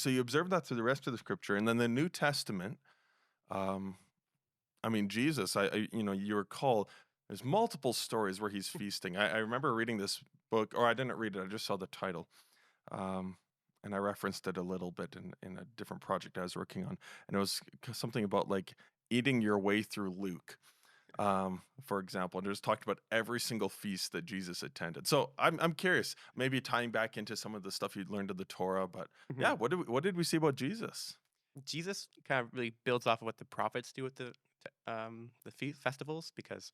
you observe that through the rest of the scripture, and then the New Testament. I mean, Jesus. You recall there's multiple stories where he's feasting. I remember reading this book, or I didn't read it. I just saw the title, and I referenced it a little bit in a different project I was working on, and it was something about like eating your way through Luke. For example, and just talked about every single feast that Jesus attended. So I'm curious, maybe tying back into some of the stuff you'd learned in the Torah, but yeah, what did we see about Jesus? Jesus kind of really builds off of what the prophets do with the festivals, because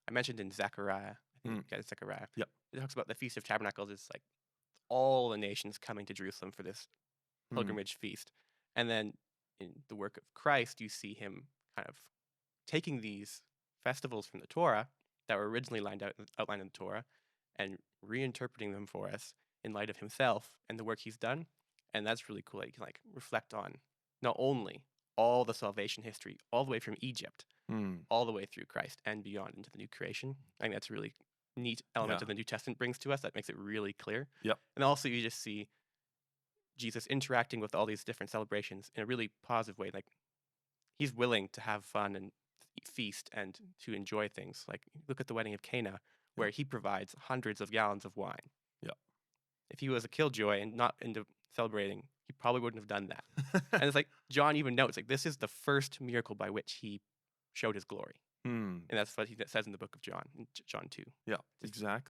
I mentioned in Zechariah, I think it's Zechariah. Yep. It talks about the Feast of Tabernacles. It's like all the nations coming to Jerusalem for this pilgrimage feast, and then in the work of Christ, you see him kind of taking these festivals from the Torah that were originally outlined in the Torah and reinterpreting them for us in light of himself and the work he's done. And that's really cool that you can like reflect on not only all the salvation history, all the way from Egypt, all the way through Christ and beyond into the new creation. I think that's a really neat element that the New Testament brings to us that makes it really clear. Yep. And also you just see Jesus interacting with all these different celebrations in a really positive way. Like he's willing to have fun and feast and to enjoy things. Like look at the wedding of Cana, where he provides hundreds of gallons of wine. Yeah. If he was a killjoy and not into celebrating, he probably wouldn't have done that. And it's like John even notes, like this is the first miracle by which he showed his glory. And that's what he says in the book of John, in John 2. Yeah, exactly.